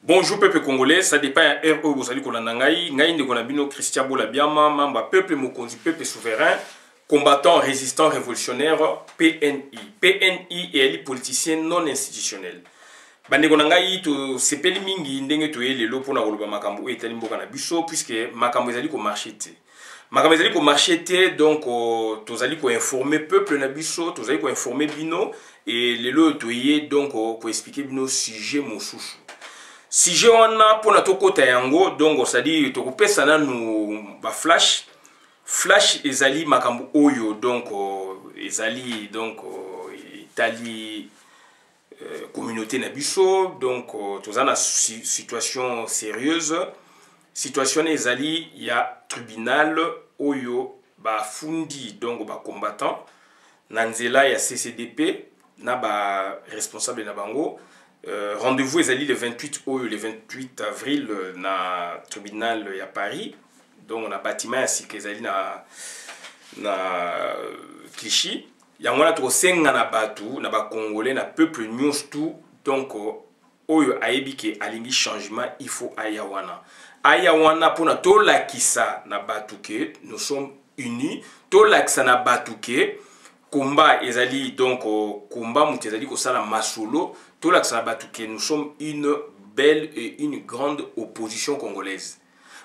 Bonjour peuple congolais, ça dépend à RO Bozali Kolanangaï, Ngaï Ndegonabino, Christian Bolabiama, membre peuple Mokonzi, peuple souverain, combattant, résistant, révolutionnaire, PNI. PNI est un politicien non institutionnel. Bandegonangaï, to sepeli mingi, ndenge to ye lelo pona koloba makambo etali mboka na biso, puisque makambo ezali ko marché te. Makambo ezali ko marché te, donc tozali ko informer peuple na biso, tozali ko informer bino, et lelo to ye donc ko expliquer bino sujet mosusu. Sujet wana pona tokota yango, donc ça dit to kopesa na nu ba flash ezali makambo oyo, donc ezali donc Italie communauté na biso, donc tozana situation sérieuse, situation ezali ya tribunal oyo ba fundi donc ba combattant na nzela ya CCDP na ba responsable na bango. Rendez-vous ezali le 28 avril na tribunal ya Paris, donc on a bâtiment ainsi que ezali na Clichy. Yango na to senga na batu na ba congolais na peuple nyonso tout, donc oyo ayebi ke alingi changement, il faut ayawana pona to lakisa na batu ke nous sommes unis, to lakisa na batu ke combat ezali, donc combat mutu ezali ko sala masolo, to lakisa na batu ke nous sommes une belle et une grande opposition congolaise.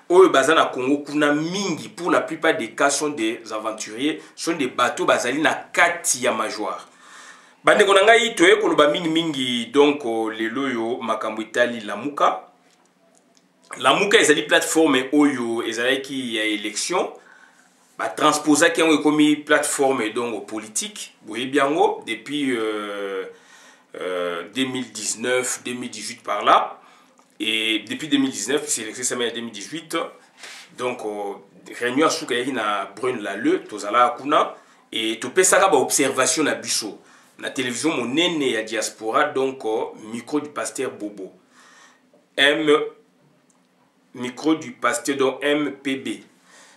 Oyo baza na Congo kuna mingi, pour la plupart des cas sont des aventuriers, sont des bateaux bazali na kati ya major. Bande konangai toye koloba mingi, donc lelo yo makambo itali Lamuka. Lamuka ezali plateforme oyo ezali ki ya élection. Ba transposa ki yango ekomi plateforme donc politique, boye biango depuis 2019, 2018 par là. Et depuis 2019, c'est l'élection en 2018, donc réunion à Soukayaki na Brune Lalleux, tozala kuna, et topé ça ba observation na biso na télévision monene ya diaspora, donc micro du pasteur Bobo, micro du pasteur donc MPB,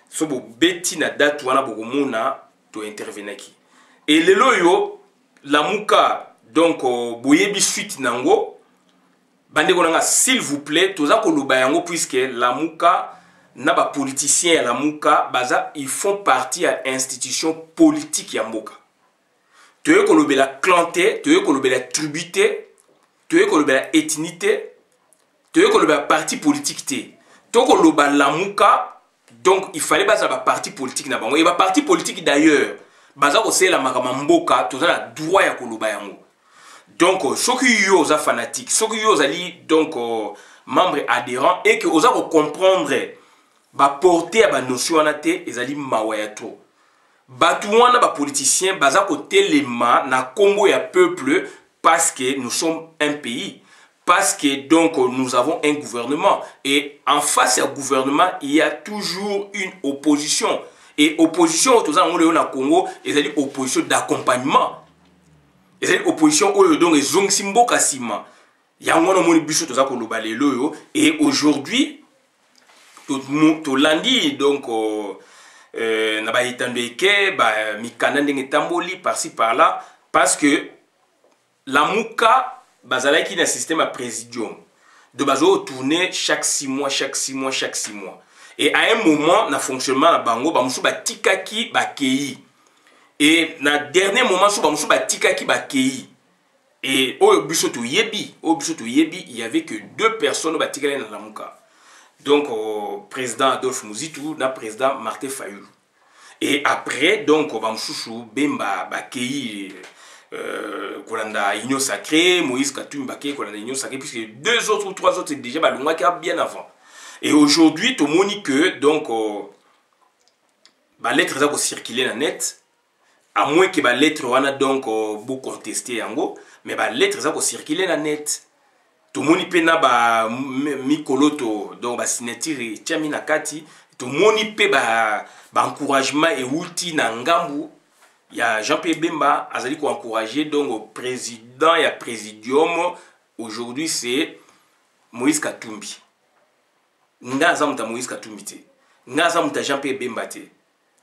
so bo beti na date wana bokomona to intervenaki. Et lelo yo Lamuka donc boyebi suite nango. Bande konanga, s'il vous plaît, toza koloba yango, puisque Lamuka na ba politicien Lamuka baza ils font partie à institution politique ya mboka. Toye kolobe la clanté, toye kolobe la tribité, toye kolobe la ethnicité, toye kolobe la parti politique te. To koloba Lamuka, donc il fallait baza ba parti politique na bango. Et ba parti politique d'ailleurs, baza ko se la makama mboka, toza la droit ya koloba yango. Donc, ceux qui sont fanatiques, ceux qui sont donc membres adhérents et que vous avez comprendre, porter à notion en athée, ils allaient mawayato. Batouana ba politiciens, baza côté les ma na Congo ya peuple parce que nous sommes un pays, parce que donc nous avons un gouvernement et en face à gouvernement il y a toujours une opposition et opposition tous en Congo, ils allaient opposition d'accompagnement. Et opposition donc zong simbo kasima yango na moni biso toza ko loba lelo yo, et aujourd'hui to landi donc na ba itandeke ba mikana ndenge tamboli par-ci par-là, parce que Lamuka bazalaki na système à présidium de bazo tourner chaque 6 mois, et à un moment na fonctionnement na bango ba musu ba tikaki ba kei. Et na dernier moment, sur ba tikaki ba kei. Et au bisoto yebi, il y avait que 2 personnes ba tikaki na Lamuka. Donc président Adolphe Muzitu na président Martin Fayulu. Et après donc ba mususu bemba ba kei kolanda union sacrée, Moïse Katumbi ba kei kolanda union sacrée, puisque 2 autres ou 3 autres c'est déjà ba longaki bien avant. Et aujourd'hui to moni que donc ba lettres za ko circuler na net. À moins que les lettres wana donc beaucoup contesté yango, mais les lettres ça ko circuler na net. Tout moni pe na ba mikoloto donc ba signature tiami na kati, tout moni pe ba encouragement et outil na ngambu ya Jean-Pierre Bemba azali ko encourager donc au président ya présidium aujourd'hui c'est Moïse Katumbi. Ngaza muta Moïse Katumbi te. Ngaza muta Jean-Pierre Bemba te.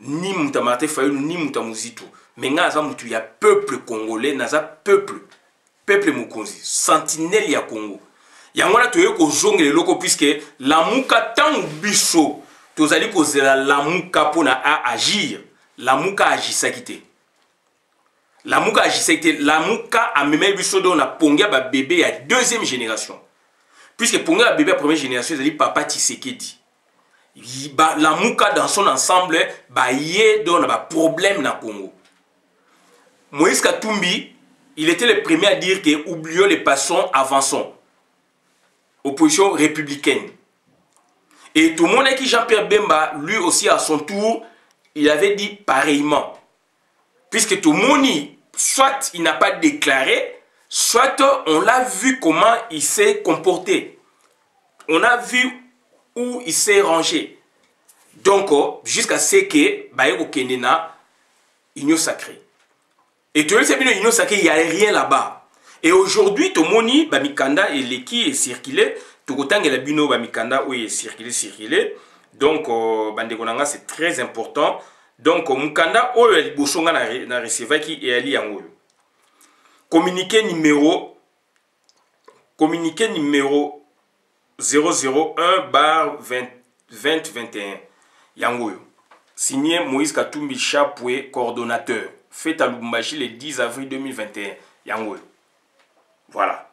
Ni muta Martin Fayulu ni muta Muzitu, mais ngaza mutu ya peuple congolais, naza peuple Mokonzi, sentinelle ya Congo. yango wana toye kozongela eloko puisque lamuka ntango biso tozali kozela lamuka mpona agir, lamuka agisaki te. Lamuka agisaki te, lamuka amemeli biso do na pongia ba bébé ya deuxième génération. Puisque pongia ba bébé ya première génération ezali papa Tshisekedi. Lamuka dans son ensemble ba yé do na ba problème na Congo. Moïse Katumbi, il était le premier à dire que oublions les passants, avançons. Opposition républicaine. Et tout le monde qui Jean-Pierre Bemba, lui aussi à son tour, il avait dit pareillement. Puisque tout le monde, soit il n'a pas déclaré, soit on l'a vu comment il s'est comporté. On a vu où il s'est rangé. Donc, jusqu'à ce que, Baïko Kenena, Union sacrée. Et tout le monde, Union sacrée, il n'y a rien là-bas. Et aujourd'hui, tout le monde, Bamikanda et Leki est circulé. Tout le temps, Bino Bamikanda est circulé. Donc, Bandekonanga, c'est très important. Donc, Mukanda, Oyo Bosonga na receva qui est ali yango. Communiqué numéro 001/2021. Yango. Signé Moïse Katumbi Chapwe, coordonnateur. Fait à Lubumbashi le 10 avril 2021. Yango. Voilà.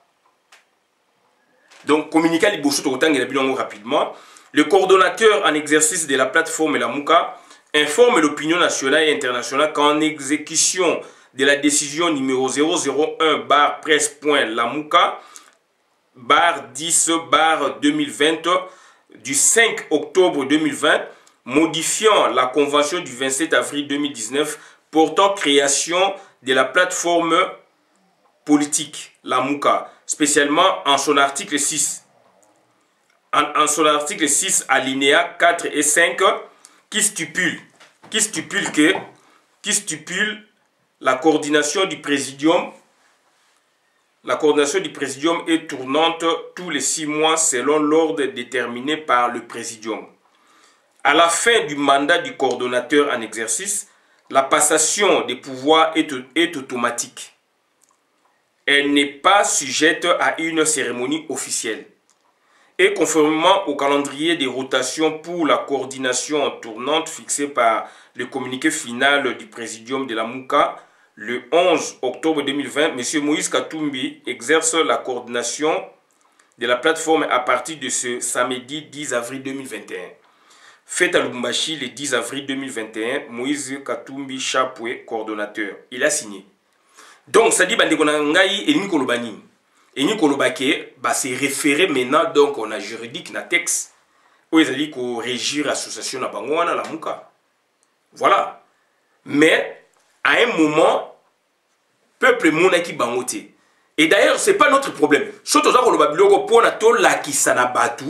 Donc, communiqué Liboso Tokotang rapidement. Le coordonnateur en exercice de la plateforme Lamuka informe l'opinion nationale et internationale qu'en exécution de la décision numéro 001/presse.lamuka/10/2020 du 5 octobre 2020 modifiant la convention du 27 avril 2019 portant création de la plateforme politique Lamuka, spécialement en son article 6. En son article 6, alinéa 4 et 5, qui stipule la coordination du présidium. La coordination du présidium est tournante tous les 6 mois selon l'ordre déterminé par le présidium. À la fin du mandat du coordonnateur en exercice, la passation des pouvoirs est automatique. Elle n'est pas sujette à une cérémonie officielle. Et conformément au calendrier des rotations pour la coordination tournante fixé par le communiqué final du présidium de la Mouka, le 11 octobre 2020, M. Moïse Katumbi exerce la coordination de la plateforme à partir de ce samedi 10 avril 2021. Fait à Lubumbashi le 10 avril 2021, Moïse Katumbi Chapwe, coordonnateur. Il a signé. Donc, ça dit que Ngai et Nikolobani. Et Nikolobake, c'est référé maintenant, donc on a juridique, na texte, où ils ont dit qu'on régit l'association à Bangouana, la Mouka. Voilà. Mais, à un moment, peuple monaki bangote. Et d'ailleurs, ce n'est pas notre problème. Surtout quand on a pour la kisana batu,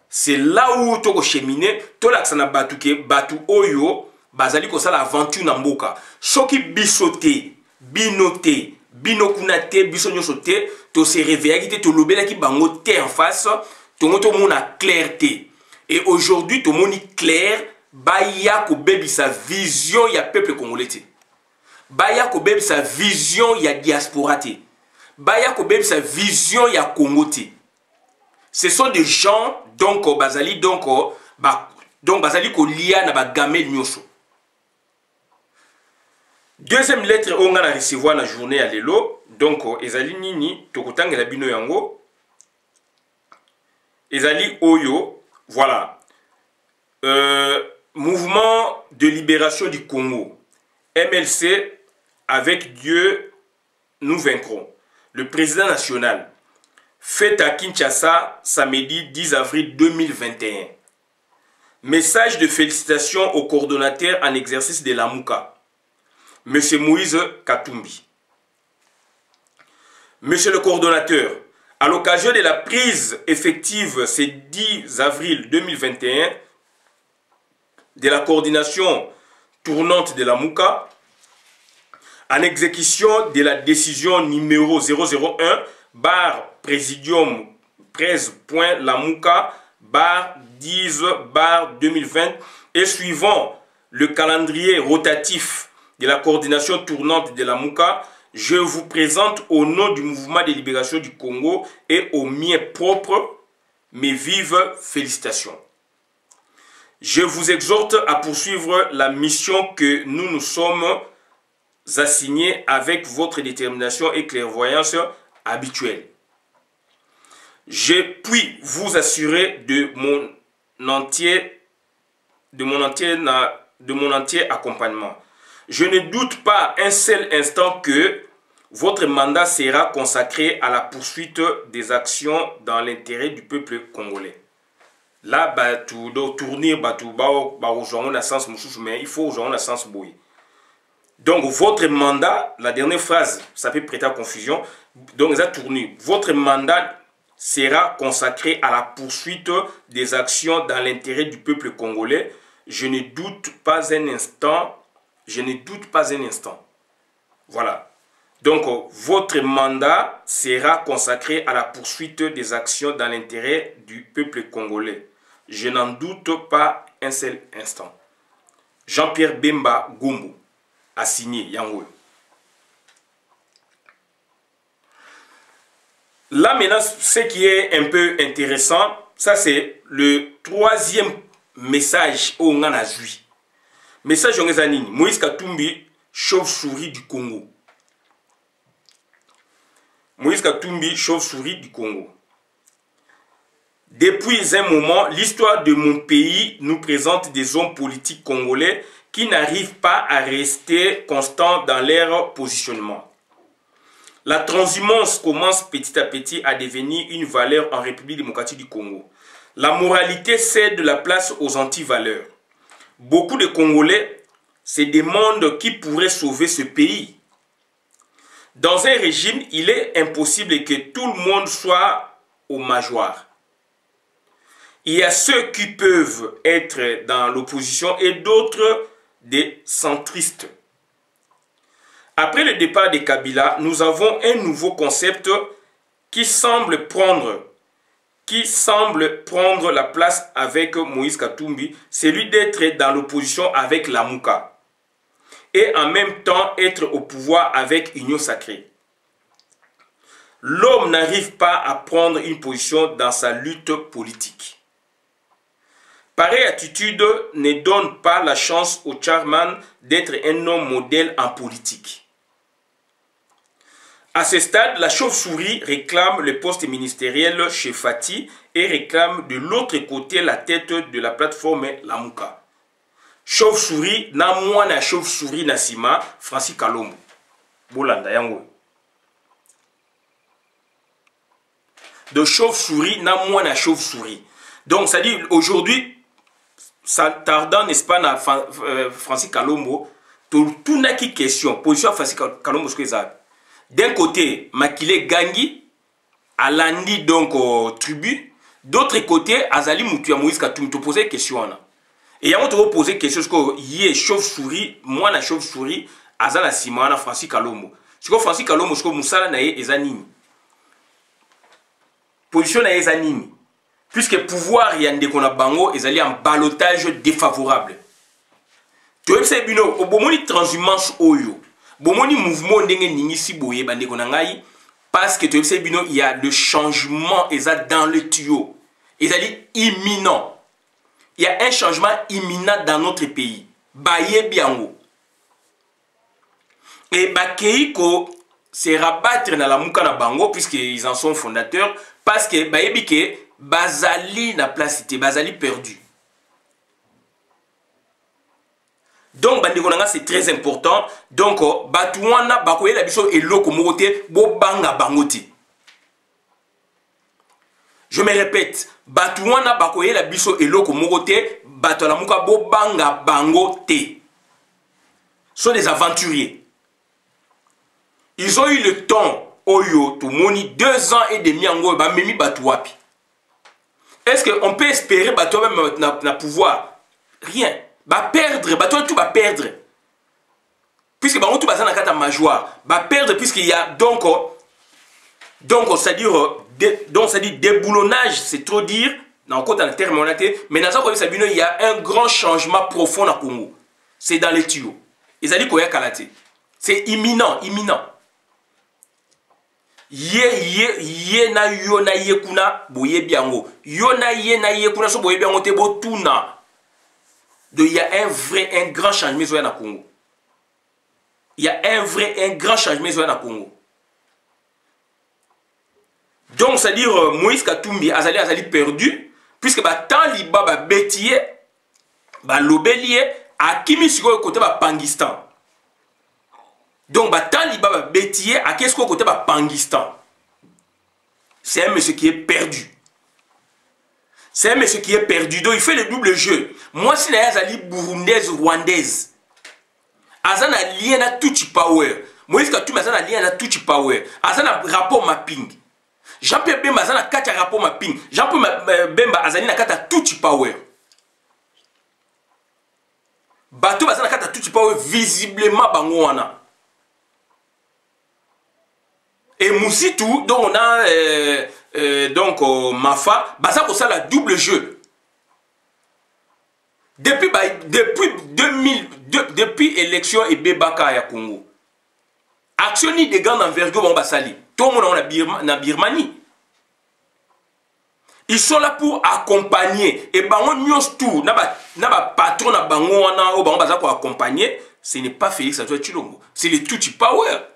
c'est là où tu as cheminé, tu as kisana batu ke batu oyo, bazali ko ça l'aventure na mboka. Soki bisote, binote, binokunate, bisonyosote, to se réveiller, to lobela ki bango te en face, to moto mona clarté. Et aujourd'hui, to moni clair, baya ko bebi sa vision ya peuple congolais. Baya ko bebi sa vision ya diaspora te. Baya ko bebi sa vision ya Congo te. Ce sont des gens donc bazali donc bazali ko lia na ba gamel nyoso. Deuxième lettre on a recevoir la journée à l'élo donc ezali nini tokotangela bino yango ezali oyo voilà mouvement de libération du Congo MLC avec Dieu nous vaincrons. Le président national fait à Kinshasa samedi 10 avril 2021. Message de félicitations au coordonnateur en exercice de la Mouka, M. Moïse Katumbi. Monsieur le coordonnateur, à l'occasion de la prise effective ce 10 avril 2021 de la coordination tournante de la Mouka, en exécution de la décision numéro 001/présidium presse.lamouka/10/2020 et suivant le calendrier rotatif de la coordination tournante de la Mouka, je vous présente au nom du mouvement de libération du Congo et aux miens propres mes vives félicitations. Je vous exhorte à poursuivre la mission que nous nous sommes assignés avec votre détermination et clairvoyance habituelle. Je puis vous assurer de mon entier accompagnement. Je ne doute pas un seul instant que votre mandat sera consacré à la poursuite des actions dans l'intérêt du peuple congolais. Là, tout doit tourner, mais il faut jouer dans sens boy. Donc, votre mandat, la dernière phrase, ça peut prêter à confusion. Donc, ça tourne. Votre mandat sera consacré à la poursuite des actions dans l'intérêt du peuple congolais. Je ne doute pas un instant. Je ne doute pas un instant. Voilà. Donc, votre mandat sera consacré à la poursuite des actions dans l'intérêt du peuple congolais. Je n'en doute pas un seul instant. Jean-Pierre Bemba Gombo a signé Yango. Là, maintenant, ce qui est un peu intéressant, ça c'est le troisième message au Nganazui. Message au Ngazanini. Moïse Katumbi, chauve-souris du Congo. Moïse Katumbi, chauve-souris du Congo. Depuis un moment, l'histoire de mon pays nous présente des hommes politiques congolais qui n'arrivent pas à rester constants dans leur positionnement. La transhumance commence petit à petit à devenir une valeur en République démocratique du Congo. La moralité cède la place aux anti-valeurs. Beaucoup de Congolais se demandent qui pourrait sauver ce pays. Dans un régime, il est impossible que tout le monde soit au majoire. Il y a ceux qui peuvent être dans l'opposition et d'autres des centristes. Après le départ de Kabila, nous avons un nouveau concept qui semble prendre la place avec Moïse Katumbi, celui d'être dans l'opposition avec la Mouka et en même temps être au pouvoir avec Union Sacrée. L'homme n'arrive pas à prendre une position dans sa lutte politique. Pareille attitude ne donne pas la chance au chairman d'être un homme modèle en politique. À ce stade, la chauve-souris réclame le poste ministériel chez Fati et réclame de l'autre côté la tête de la plateforme Lamuka. Chauve-souris, na mwana chauve-souris Nassima, Francis Kalombo. Bolanda yango. De chauve-souris, na mwana chauve-souris. Donc, ça dit aujourd'hui, ça tardant, n'est-ce pas, na Francis Kalombo, tout n'a qui question, position Francis Kalombo, ce que ça. D'un côté, Makile Gangi, Alandi donc au tribu, d'autre côté, Azali Moutua Moïse Katumbi, te poser question. Et il y a te poser question, ce que yé chauve-souris, moi la chauve-souris, Azala Simana, Francis Kalombo. Ce que Francis Kalombo, ce que Moussala naye ezanini. Position naye ezanini. Puisque pouvoir yande qu'on a bango, ezali en balotage défavorable. Tu sais bien, au bomoni transhumance oyo. Bomoni mouvement ndenge ningi si boye bande konangai parce que tu sais bien il y a le changement exact dans le tuyau. Ezali imminent. Il y a un changement imminent dans notre pays. Baye biango. Et Bakeiko se rabattre dans la mouka na bango puisqu'ils en sont fondateurs parce que baye bike bazali na place bazali perdu. Donc, c'est très important. Donc, Batouana, Bakoye, la biso et l'eau comme Bobanga Bangote. Je me répète, Batouana, Bakoye, la biso et l'eau comme Batouanamuka, Bobanga Bangote. Ce sont des aventuriers. Ils ont eu le temps, Oyo, Tumoni, 2 ans et demi en gros, Memi Batouapi. Est-ce qu'on peut espérer Batouapi na pouvoir? Rien. Va perdre, bah toi tu vas perdre. Puisque bah on tout basé dans la majoire, va perdre puisqu'il y a donc c'est-à-dire déboulonnage, c'est trop dire dans le côté terme on a été, mais dans ça il y a un grand changement profond à Congo. C'est dans les tuyaux. Ils allaient koya kalaté. C'est imminent. ye na yo na ye kuna boyebi yango yo na ye kuna so boyebi yango te botuna. Donc il y a un grand changement na Congo. Il y a un grand changement na Congo. Donc c'est-à-dire Moïse Katumbi azali perdu puisque tant liba ba betiye ba lobelie akimi siko côté ba Pangistan. Donc tant liba ba betiye akesi côté ba Pangistan. C'est un monsieur qui est perdu. C'est un monsieur qui est perdu. Donc il fait le double jeu. Moi si na azali burundaise rwandaise. Azana lien na Tutsi power. Moïse Katumbi azana lien na Tutsi power. Azana rapport mapping. Jean-Pierre Bemba azana kati ya rapport mapping. Jean-Pierre Bemba azali na kati ya Tutsi power. Bato bazana kati ya Tutsi power visiblement bango wana. Et Moussitou, donc on a Mafa, baza ko ça la double jeu. Depuis élection et Bebaka ya Congo. Action de grande envergure bon basali. Tout le monde na Birmanie. Ils sont là pour accompagner et bango nyos tout na ba patron na bango wana o bango baza ko accompagner, ce n'est pas Félix Antoine Tshilombo, c'est le Tutsi power.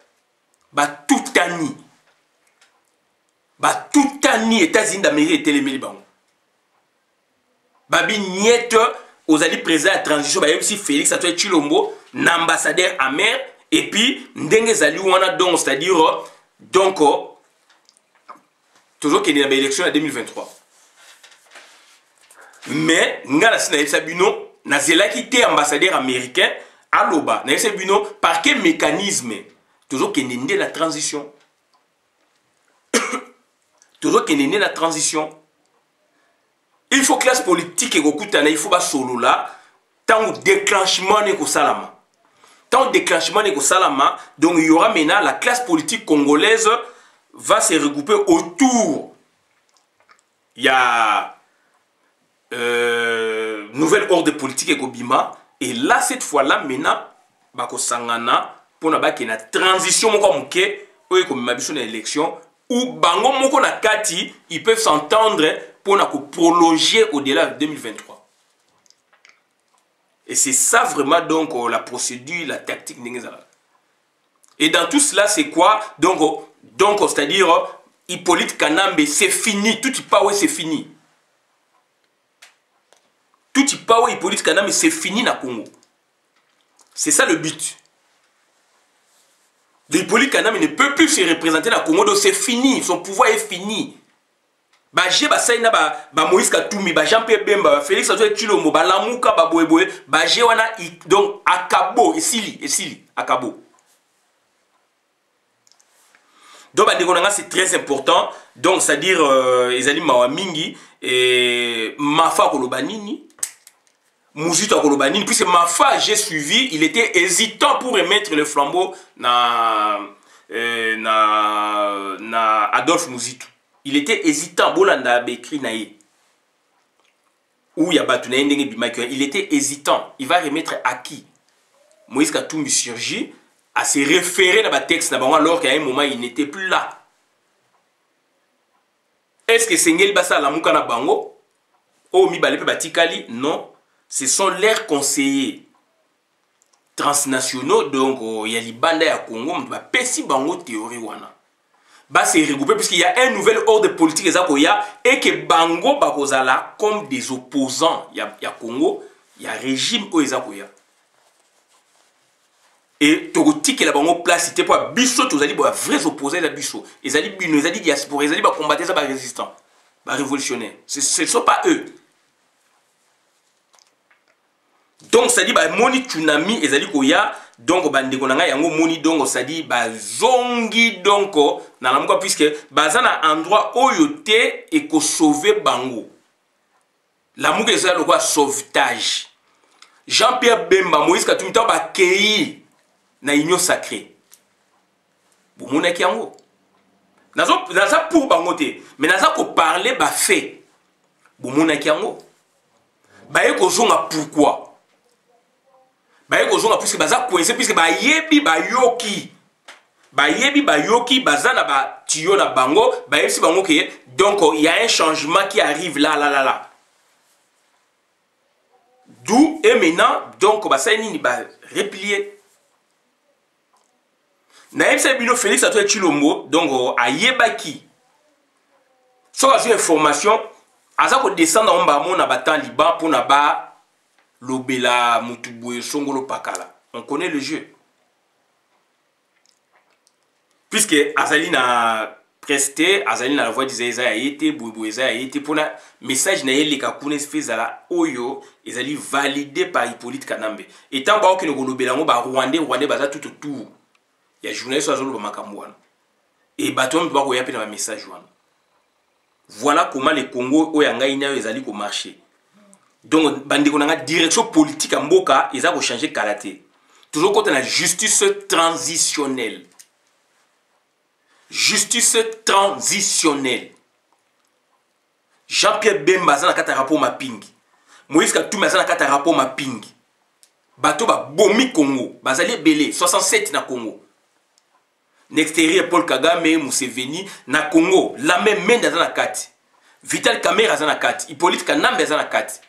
Toutani États-Unis d'Amérique et télémili bango babi niet aux alliés présents à transition ba aussi Félix Antoine Tshilombo ambassadeur amer et puis ndenge zali wana donc c'est-à-dire donc toujours qu'il y a une élection en 2023 mais ngala sina Sabino na zelaki té ambassadeur américain aloba na Sabino par quel mécanisme toujours qu'il y a la transition. Toujours qu'il y a la transition. Il faut classe politique et il faut pas solo là. Tant que déclenchement n'est qu'au salama. Tant que déclenchement n'est qu'au salama, donc il y aura maintenant la classe politique congolaise va se regrouper autour. Il y a nouvelle ordre politique et Gobima. Et là, cette fois-là, maintenant, Bako Sangana. Pour na transition moko muke oyo comme mabiso na élection ou bango moko na kati ils peuvent s'entendre pour na ko prolonger au-delà de 2023. Et c'est ça vraiment donc la procédure, la tactique n'engezala. Et dans tout cela c'est quoi donc c'est-à-dire Hippolyte Kanambe c'est fini, tout y pawe c'est fini. Tout y pawe Hippolyte Kanambe c'est fini na Congo. C'est ça le but. Hippolyte Kanambe ne peut plus se représenter dans le Congo, donc c'est fini, son pouvoir est fini. Baje basaina ba Moïse Katumbi, ba Jean-Pierre Bemba, ba Félix Antoine Tshilombo, ba Lamuka ba Boyeboye, baje wana donc akabo esili akabo. Donc c'est très important. Donc c'est-à-dire ezali mawa mingi et mafa kolobanini. Mouzito Kolobanini, puisque Mafa, j'ai suivi, il était hésitant pour remettre le flambeau na Adolphe Mouzito. Il était hésitant, Bolanda Bekri Naye. Ou Yabatou Naye Ndenge Bimakyo. Il était hésitant. Il va remettre à qui? Moïse Katumbi surgit à se référer dans le texte alors qu'à un moment il n'était plus là. Est-ce que Sengel Bassa la Moukana Bango? Oh, mi balepe batikali? Non. Ce sont leurs conseillers transnationaux, donc il y a les bandes à Congo, mais bango théorie wana. Bah c'est regroupé puisqu'il y a un nouvel ordre politique et que bango bakozala comme des opposants. Il y a Congo, il y a régime oezakoya. Et torotique la bango place c'était pour biso tous ali pour vrais opposants la biso. Ils ali bino, ils ali diaspora, ils ali ba combattre ça ba résistant, ba révolutionnaire. Ce ne sont pas eux. Donc ça dit bah moni tsunami ezali koya donc bandeko nanga yango moni donc ça dit bah zongi donc na la moko puisque bazana endroit oyote et ko sauver bango la moko ezali le quoi sauvetage. Jean-Pierre Bemba Moïse Katumbi ta ba kei na union sacrée bon mona ki yango naza pour bango te mais naza ko parler ba fait bon mona ki yango ba e ko zonga pourquoi puisque baza coincé puisque ba yebi ba yoki bayebi bayoki bazana ba tiyo na bango bayebisi bango ke donc il y a un changement qui arrive là. D'où et maintenant donc basani ni ba replier na yebisa bino Félix Antoine Tshilombo donc ayebaki so a information aza ko descendre en bas mona batan liban pour na ba lobela mutubu songolo pakala. On connaît le jeu. Puisque Azali n'a presté, Azali n'a la voix d'Isaïe a été, Boubou a été, pour le message n'a eu les kakounes faisala Oyo, Azali validé par Hippolyte Kanambe. Et tant que nous avons Rwandais, Baza tout autour. Il y a journaliste Azolo Bamakambouane. Et Baton doit regarder dans le message. Voilà comment les Congo, Oyanga, Ina, Azali ko marché. Donc, bande qu'on a direction politique en Mboka, ils ont changé karaté. Toujours quand on a justice transitionnelle. Justice transitionnelle. Jean-Pierre Bemba zana kata rapport mapping. Moïse Katumbi zana kata rapport mapping. Bato ba bomi Congo. Bazali belé 67 na Congo. N'extérieur Paul Kagame, Museveni na Congo. La même main dans la kati. Vital Kamerhe zana kati. Hippolyte Kanambe zana kati.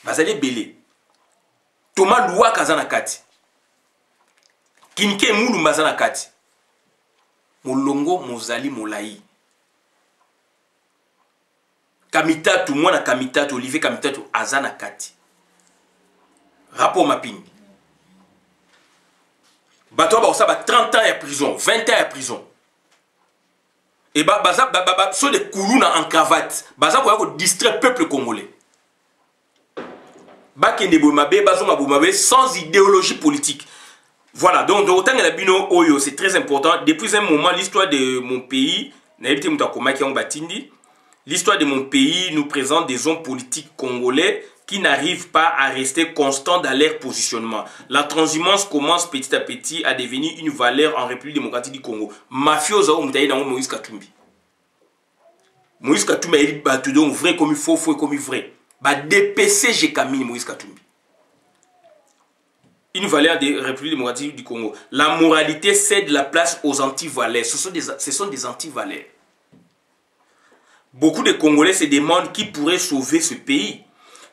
Bazali belé. Thomas Louaka zana kati. Kinke Moulumba zana kati. Molongo Mozali Molai. Kamitatu, mwana Kamitatu, Olivier Kamitatu, Azana Kati. Rapport mapping. Bato ba osaba 30 ans de prison, 20 ans de prison. Et baza so de koulouna en cravate, baza ko distraire peuple congolais. Bakende Bomabe, bazo Mabomabe sans idéologie politique. Voilà, donc autant que la bino oyo, c'est très important. Depuis un moment, l'histoire de mon pays, l'histoire de mon pays nous présente des hommes politiques congolais qui n'arrivent pas à rester constants dans leur positionnement. La transhumance commence petit à petit à devenir une valeur en République démocratique du Congo. Mafioso Moutaï dans Moïse Katumbi. Moïse Katumbi est battu donc vrai comme il faut, faux comme il vrai. Bah DPC j'ai camine Moïse Katumbi. Une valeur de République démocratique du Congo. La moralité cède la place aux anti-valeurs. Ce sont des anti-valeurs. Beaucoup de Congolais se demandent qui pourrait sauver ce pays.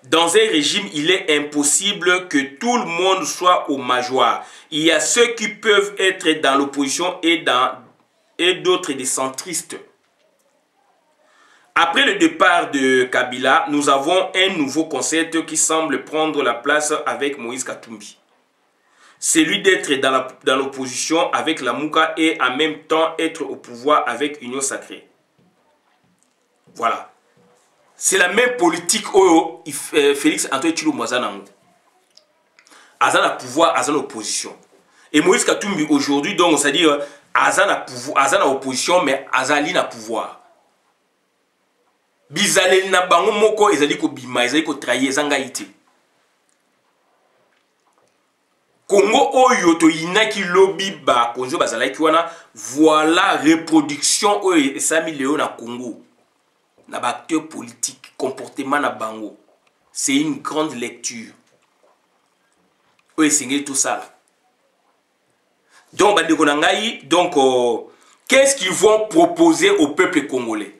Dans un régime, il est impossible que tout le monde soit au major. Il y a ceux qui peuvent être dans l'opposition et d'autres des centristes. Après le départ de Kabila, nous avons un nouveau concept qui semble prendre la place avec Moïse Katumbi. Celui d'être dans l'opposition avec la Mouka et en même temps être au pouvoir avec Union Sacrée. Voilà. C'est la même politique où Félix Antoine Tshilombo Azanango. Azan a pouvoir, Azan opposition. Et Moïse Katumbi aujourd'hui, donc, c'est-à-dire Azan a pouvoir, Azan a opposition, mais Azali n'a pouvoir. Bizalel na bango moko ezali ko bima, ezali ko trahir ezanga ité. Congo oyo to inaki lobby ba konzo bazalaki wana, voilà reproduction oyo esami leo na Congo. Na ba acteur politique, comportement na bango. C'est une grande lecture. Oyo esengeli tout ça. Donc bandeko na ngai, donc qu'est-ce qu'ils vont proposer au peuple congolais?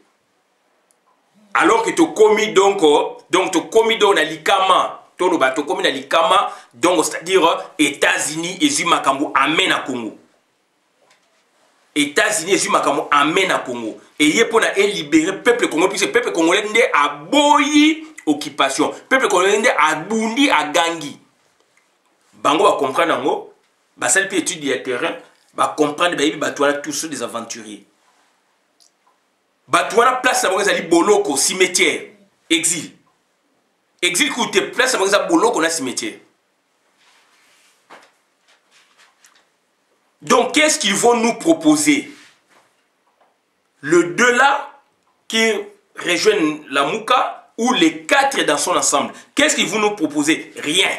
Alors que tu commis donc tu commis dans l'ikama. Donc, c'est-à-dire États-Unis et Zumakambo amènent à Congo. États-Unis et Zumakambo amènent à Congo. Et il y a pour libérer le peuple congolais, puisque le peuple congolais a boyi occupation. Le peuple congolais a bundi à gangi. Bango va comprendre, bah ça peut étudier le terrain, va comprendre, bah tous ceux des aventuriers. Bah toi place la boloko, cimetière, exil. Exil coûte place à boulot qu'on a cimetière. Donc, qu'est-ce qu'ils vont nous proposer? Le 2 là, qui rejoignent la Mouka, ou les 4 dans son ensemble. Qu'est-ce qu'ils vont nous proposer? Rien.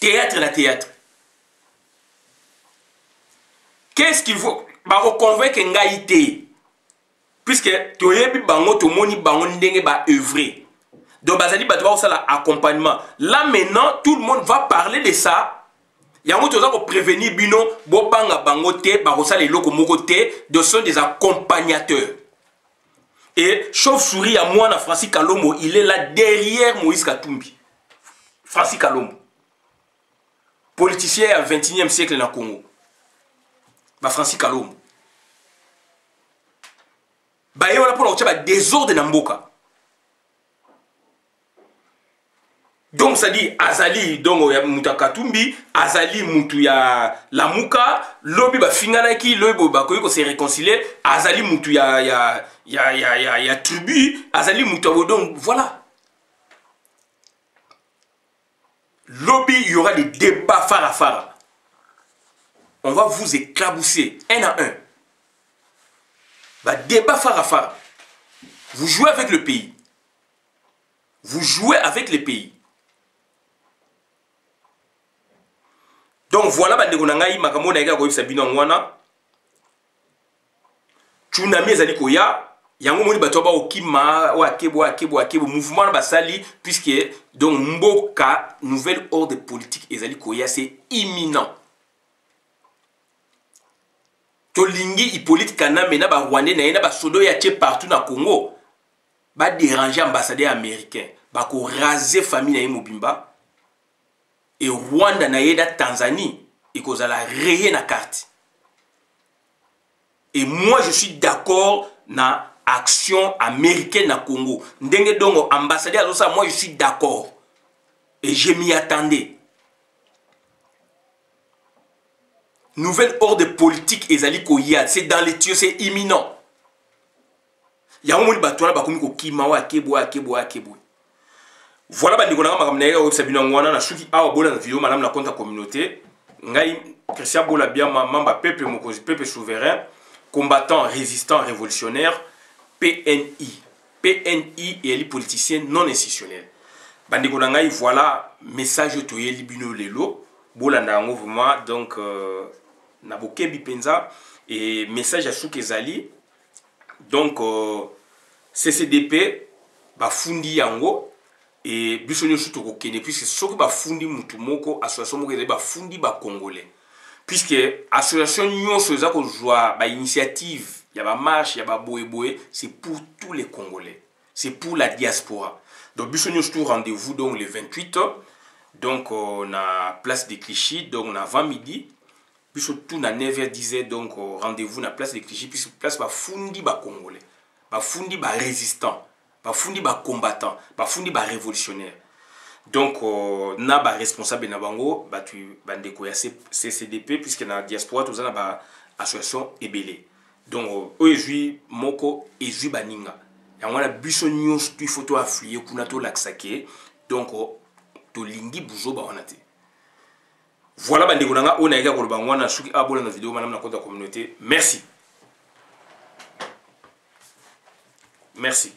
Théâtre, la théâtre. Qu'est-ce qu'ils vont... Bah, on convainc Ngaïté. Puisque, tu as vu, bango, tu moni, bango, ndenge, ba, œuvrer. Donc, Bazali, bah, tu vas avoir ça, l'accompagnement. Là, maintenant, tout le monde va parler de ça. yango toza ko prévenir bino bobanga bango te bakosala eloko moko te, de sont des accompagnateurs. Et chauve-souris à moi, Francis Kalombo, il est là derrière Moïse Katumbi. Francis Kalombo. Politicien au XXIe siècle dans le Congo. Francis Kalombo. Il y a un désordre dans Mboka. Donc ça dit Azali, donc ya Muta Katumbi, Azali Mutu ya Lamuka, lobi ba finganaki, lobi ba koyiko se réconcilier, Azali Mutu ya tribu, Azali Mutu donc voilà. Lobby, il y aura des débats phare à phare. On va vous éclabousser un à un. Débat phare à phare. Vous jouez avec le pays. Vous jouez avec les pays. Donc voilà, bandeko na ngai makambo na eka ko yebisa bino ngwana. Tsunami ezali koya, yango moni bato ba okima wa kebo mouvement na basali puisque donc mboka nouvelle ordre politique ezali koya, c'est imminent. Tolingi Hippolyte Kanambe na ba Rwandais na ba sodo ya tche partout na Congo. Ba déranger ambassadeur américain, ba ko raser famille na Mobimba. Et Rwanda na yeda Tanzanie et qu'on a la rayé na carte. Et moi je suis d'accord na action américaine na Congo. Ndenge dongo ambassadeur ça, moi je suis d'accord. Et je m'y attendais. Nouvelle ordre politique ezali koya, c'est dans les tuyaux, c'est imminent. Ya omoni batona bakomi ko kimawa kebo. Voilà, bandeko na ngama kamneka ko sabina ngwana na shuki awa bola na vidéo madame la compte communauté ngai Christian Bola bien mamba peuple mokozi peuple souverain combattant résistant révolutionnaire PNI et les politiciens non institutionnels. Bandeko na ngai voilà message to yeli bino lelo bola na ngo vraiment donc na bokebi penza et message à shuki ezali donc CCDP ba fundi yango. Et bisonyo surtout au Kenya puisque ce qui va fonder mutumoko association moko va fonder ba congolais puisque association nyon soza ko joie ba initiative ya ba marche ya ba boye c'est pour tous les congolais, c'est pour la diaspora. Donc bisonyo surtout rendez-vous donc le 28 donc na place de Clichy donc na 20 midi bisotou na 9h 10h donc rendez-vous na place de Clichy puisque place ba fundi ba congolais, ba fundi ba résistant, bafundi ba combattant, bafundi ba révolutionnaire. Donc na ba responsable na bango batu bandeko ya CCDP puisque na diaspora tous na ba association ebele. Donc oyezui moko ezui baninga. Ya ngwana biso nyos tu photo affilié kuna to laksake. Donc to lingi buzo ba onate. Voilà bandeko nanga ona eka ko bangwana suki abola na vidéo madame na compte de communauté. Merci. Merci.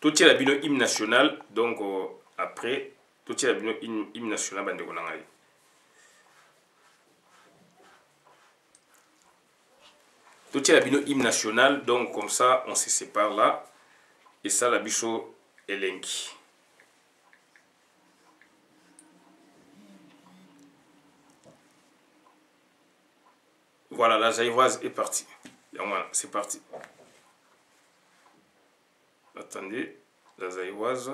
Tout est la bino hymne national, donc après, tout est la bino hymne national, bande konangai. Tout est la bino hymne national, donc comme ça, on se sépare là, et ça, la bicho elenki. Voilà, la zaïvoise est partie. C'est parti. Attendez, la zaïvoise.